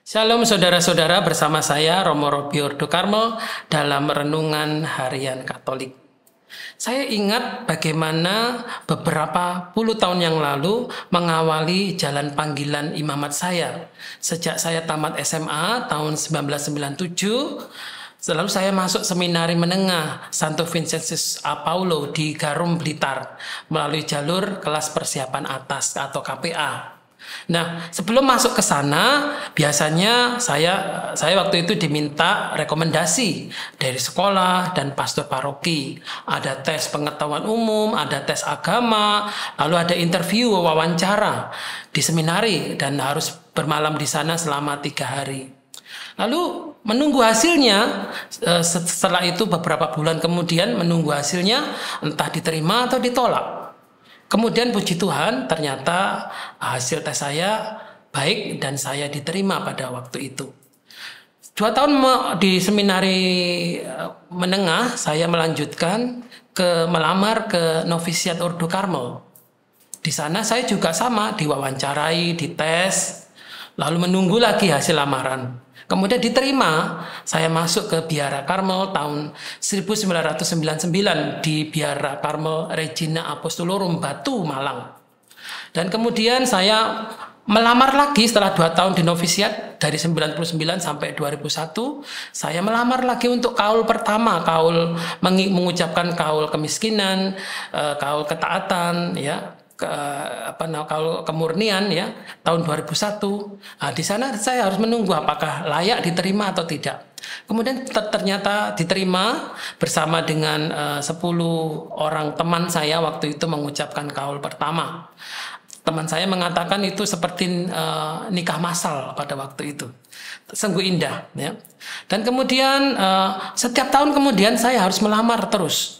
Shalom saudara-saudara, bersama saya Romo Robi Ordo Karmel dalam Renungan Harian Katolik. Saya ingat bagaimana beberapa puluh tahun yang lalu mengawali jalan panggilan imamat saya. Sejak saya tamat SMA tahun 1997, lalu saya masuk seminari menengah Santo Vincentius A. Paulo di Garum, Blitar melalui jalur kelas persiapan atas atau KPA. Nah, sebelum masuk ke sana, biasanya saya waktu itu diminta rekomendasi dari sekolah dan pastor paroki. Ada tes pengetahuan umum, ada tes agama, lalu ada interview wawancara di seminari dan harus bermalam di sana selama 3 hari. Lalu menunggu hasilnya, setelah itu beberapa bulan kemudian menunggu hasilnya entah diterima atau ditolak. Kemudian puji Tuhan ternyata hasil tes saya baik dan saya diterima pada waktu itu. 2 tahun di seminari menengah saya melanjutkan melamar ke novisiat Ordo Karmel. Di sana saya juga sama, diwawancarai, dites, lalu menunggu lagi hasil lamaran. Kemudian diterima, saya masuk ke Biara Karmel tahun 1999 di Biara Karmel Regina Apostolorum Batu, Malang. Dan kemudian saya melamar lagi setelah 2 tahun di novisiat, dari 99 sampai 2001, saya melamar lagi untuk kaul pertama, kaul mengucapkan kaul kemiskinan, kaul ketaatan, ya. Kalau kemurnian ya tahun 2001. Nah, di sana saya harus menunggu apakah layak diterima atau tidak. Kemudian ternyata diterima bersama dengan 10 orang teman saya waktu itu mengucapkan kaul pertama. Teman saya mengatakan itu seperti nikah massal pada waktu itu. Sungguh indah ya. Dan kemudian setiap tahun kemudian saya harus melamar terus.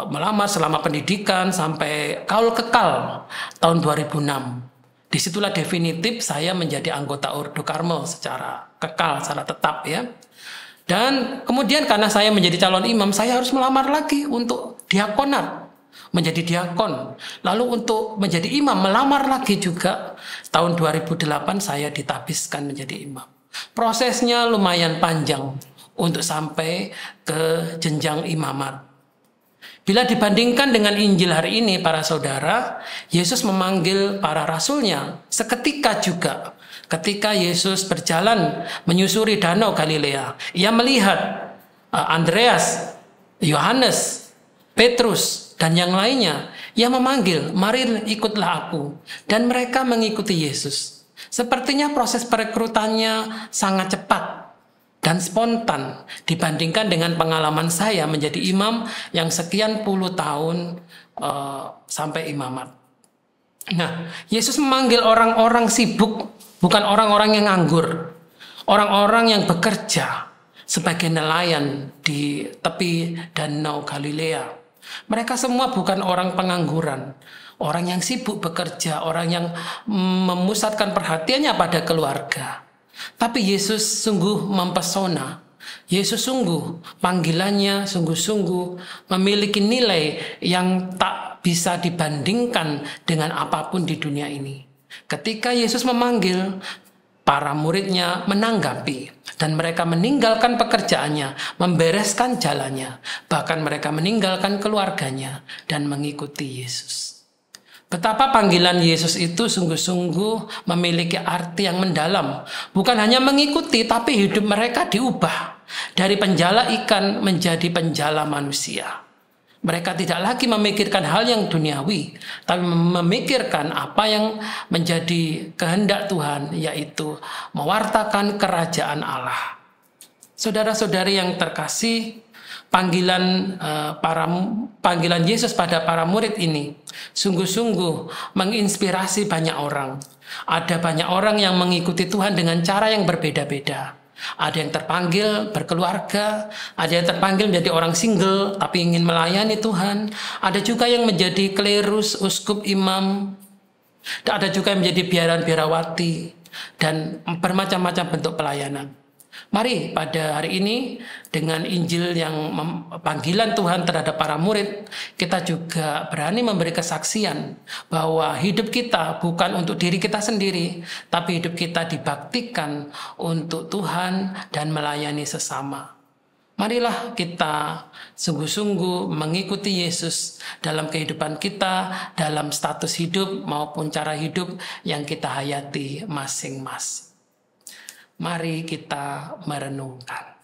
Melamar selama pendidikan sampai kaul kekal tahun 2006. Disitulah definitif saya menjadi anggota Ordo Karmel secara kekal, secara tetap ya. Dan kemudian karena saya menjadi calon imam, saya harus melamar lagi untuk diakonat, menjadi diakon. Lalu untuk menjadi imam, melamar lagi juga. Tahun 2008 saya ditabiskan menjadi imam. Prosesnya lumayan panjang untuk sampai ke jenjang imamat. Bila dibandingkan dengan Injil hari ini, para saudara, Yesus memanggil para rasulnya seketika juga. Ketika Yesus berjalan menyusuri danau Galilea, ia melihat Andreas, Yohanes, Petrus, dan yang lainnya. Ia memanggil, mari ikutlah aku. Dan mereka mengikuti Yesus. Sepertinya proses perekrutannya sangat cepat dan spontan dibandingkan dengan pengalaman saya menjadi imam yang sekian puluh tahun sampai imamat. Nah, Yesus memanggil orang-orang sibuk, bukan orang-orang yang nganggur, orang-orang yang bekerja sebagai nelayan di tepi danau Galilea. Mereka semua bukan orang pengangguran, orang yang sibuk bekerja, orang yang memusatkan perhatiannya pada keluarga. Tapi Yesus sungguh mempesona. Yesus sungguh panggilannya sungguh-sungguh memiliki nilai yang tak bisa dibandingkan dengan apapun di dunia ini. Ketika Yesus memanggil, para muridnya menanggapi dan mereka meninggalkan pekerjaannya, membereskan jalannya, bahkan mereka meninggalkan keluarganya dan mengikuti Yesus. Betapa panggilan Yesus itu sungguh-sungguh memiliki arti yang mendalam. Bukan hanya mengikuti, tapi hidup mereka diubah. Dari penjala ikan menjadi penjala manusia. Mereka tidak lagi memikirkan hal yang duniawi, tapi memikirkan apa yang menjadi kehendak Tuhan, yaitu mewartakan kerajaan Allah. Saudara-saudari yang terkasih, panggilan Yesus pada para murid ini sungguh-sungguh menginspirasi banyak orang. Ada banyak orang yang mengikuti Tuhan dengan cara yang berbeda-beda. Ada yang terpanggil berkeluarga, ada yang terpanggil menjadi orang single tapi ingin melayani Tuhan. Ada juga yang menjadi klerus, uskup, imam. Ada juga yang menjadi biaran-biarawati dan bermacam-macam bentuk pelayanan. Mari pada hari ini dengan Injil yang panggilan Tuhan terhadap para murid, kita juga berani memberi kesaksian bahwa hidup kita bukan untuk diri kita sendiri, tapi hidup kita dibaktikan untuk Tuhan dan melayani sesama. Marilah kita sungguh-sungguh mengikuti Yesus dalam kehidupan kita, dalam status hidup maupun cara hidup yang kita hayati masing-masing. Mari kita merenungkan.